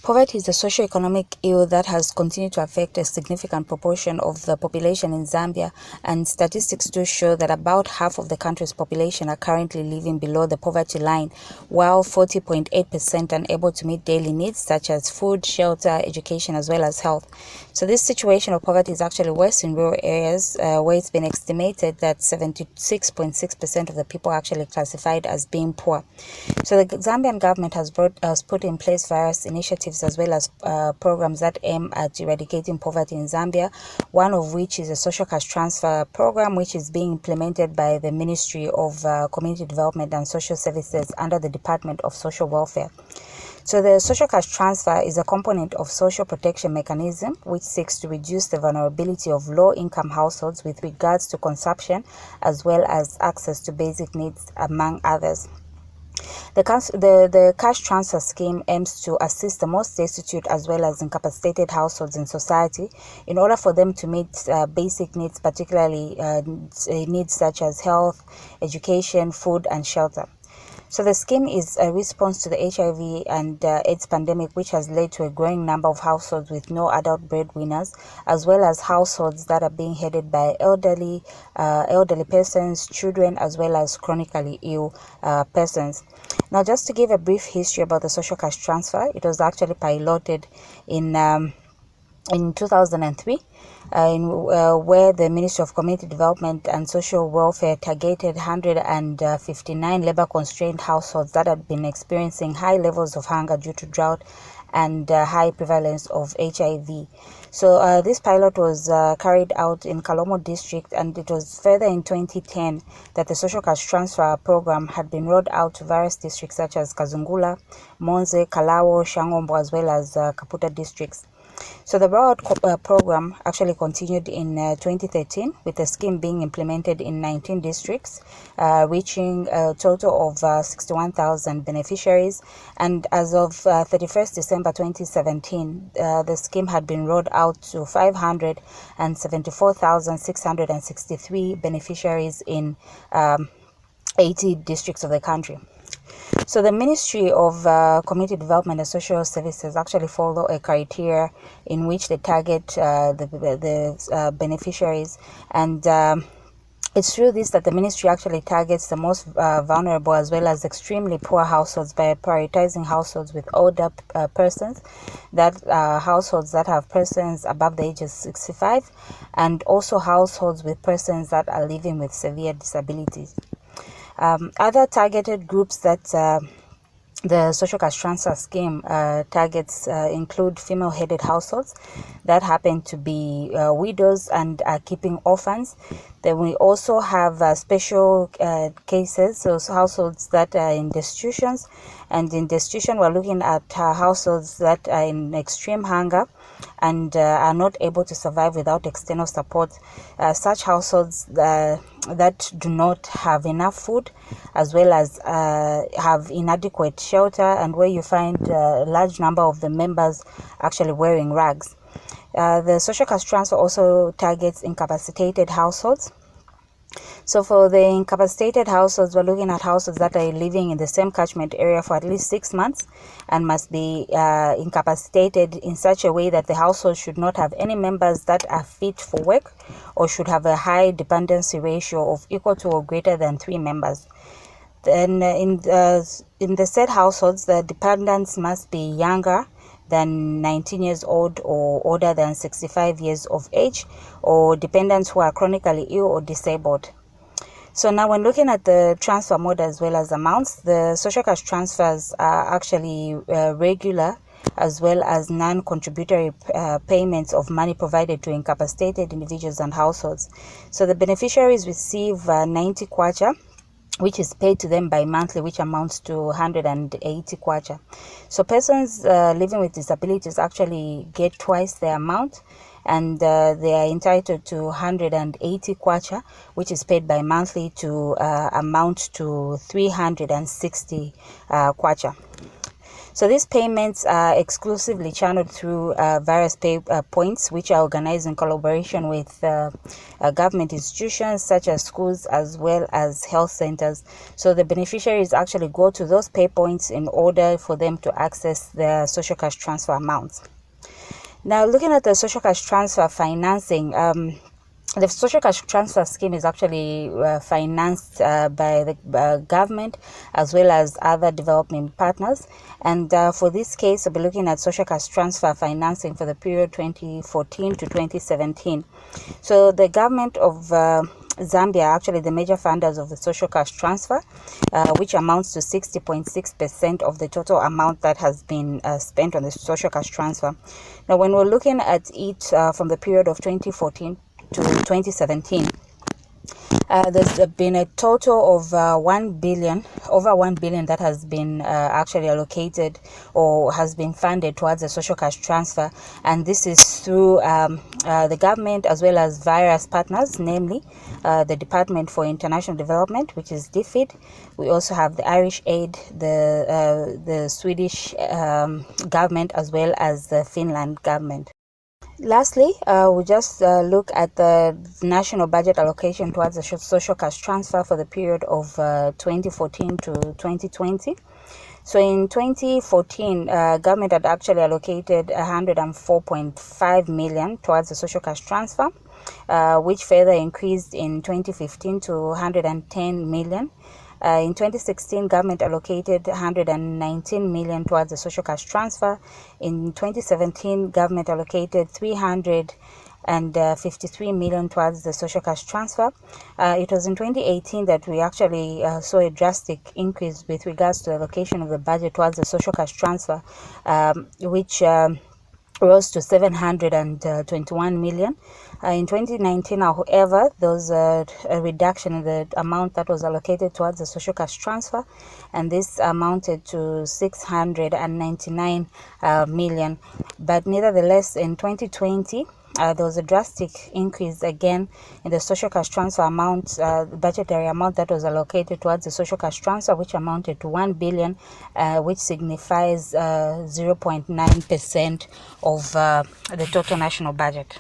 Poverty is a socio-economic ill that has continued to affect a significant proportion of the population in Zambia, and statistics do show that about half of the country's population are currently living below the poverty line, while 40.8% are unable to meet daily needs such as food, shelter, education, as well as health. So this situation of poverty is actually worse in rural areas, where it's been estimated that 76.6% of the people are actually classified as being poor. So the Zambian government has put in place various initiatives as well as programs that aim at eradicating poverty in Zambia, one of which is a social cash transfer program, which is being implemented by the Ministry of Community Development and Social Services under the Department of Social Welfare. So the social cash transfer is a component of social protection mechanism which seeks to reduce the vulnerability of low-income households with regards to consumption as well as access to basic needs, among others. The cash transfer scheme aims to assist the most destitute as well as incapacitated households in society in order for them to meet basic needs, particularly needs such as health, education, food, and shelter. So the scheme is a response to the HIV and AIDS pandemic, which has led to a growing number of households with no adult breadwinners, as well as households that are being headed by elderly persons, children, as well as chronically ill persons. Now, just to give a brief history about the social cash transfer, it was actually piloted in 2003, where the Ministry of Community Development and Social Welfare targeted 159 labor-constrained households that had been experiencing high levels of hunger due to drought and high prevalence of HIV. So this pilot was carried out in Kalomo district, and it was further in 2010 that the social cash transfer program had been rolled out to various districts such as Kazungula, Monze, Kalawo, Shangombo, as well as Kaputa districts. So the rollout program actually continued in 2013, with the scheme being implemented in 19 districts, reaching a total of 61,000 beneficiaries. And as of 31st December 2017, the scheme had been rolled out to 574,663 beneficiaries in 80 districts of the country. So the Ministry of Community Development and Social Services actually follow a criteria in which they target the beneficiaries, and it's through this that the ministry actually targets the most vulnerable as well as extremely poor households by prioritizing households with older persons, that households that have persons above the age of 65, and also households with persons that are living with severe disabilities. Other targeted groups that the social cash transfer scheme targets include female-headed households that happen to be widows and are keeping orphans. Then we also have special cases, so households that are in destitutions, and in destitution we're looking at households that are in extreme hunger and are not able to survive without external support. Such households that do not have enough food, as well as have inadequate shelter, and where you find a large number of the members actually wearing rags. The social cash transfer also targets incapacitated households. So for the incapacitated households, we're looking at households that are living in the same catchment area for at least 6 months and must be incapacitated in such a way that the household should not have any members that are fit for work, or should have a high dependency ratio of equal to or greater than 3 members. Then in the said households, the dependents must be younger than 19 years old or older than 65 years of age, or dependents who are chronically ill or disabled. So now when looking at the transfer mode as well as amounts, the social cash transfers are actually regular as well as non-contributory payments of money provided to incapacitated individuals and households. So the beneficiaries receive 90 kwacha, which is paid to them bi-monthly, which amounts to 180 kwacha. So persons living with disabilities actually get twice the amount, and they are entitled to 180 kwacha, which is paid bi-monthly to amount to 360 kwacha. So these payments are exclusively channeled through various pay points, which are organized in collaboration with government institutions such as schools as well as health centers. So the beneficiaries actually go to those pay points in order for them to access their social cash transfer amounts. Now, looking at the social cash transfer financing, the social cash transfer scheme is actually financed by the government as well as other development partners. And for this case, we'll be looking at social cash transfer financing for the period 2014 to 2017. So the government of Zambia are actually the major funders of the social cash transfer, which amounts to 60.6% of the total amount that has been spent on the social cash transfer. Now, when we're looking at it from the period of 2014 to 2017, there's been a total of over 1 billion that has been actually allocated or has been funded towards the social cash transfer, and this is through the government as well as various partners, namely the Department for International Development, which is DFID. We also have the Irish Aid, the Swedish government, as well as the Finland government. Lastly, we'll just look at the national budget allocation towards the social cash transfer for the period of 2014 to 2020. So in 2014, government had actually allocated 104.5 million towards the social cash transfer, which further increased in 2015 to 110 million. In 2016, government allocated 119 million towards the social cash transfer. In 2017, government allocated 353 million towards the social cash transfer. It was in 2018 that we actually saw a drastic increase with regards to the allocation of the budget towards the social cash transfer, which rose to 721 million. In 2019, however, there was a reduction in the amount that was allocated towards the social cash transfer, and this amounted to 699 million. But nevertheless, in 2020, there was a drastic increase again in the social cash transfer amount, budgetary amount that was allocated towards the social cash transfer, which amounted to 1 billion, which signifies 0.9% of the total national budget.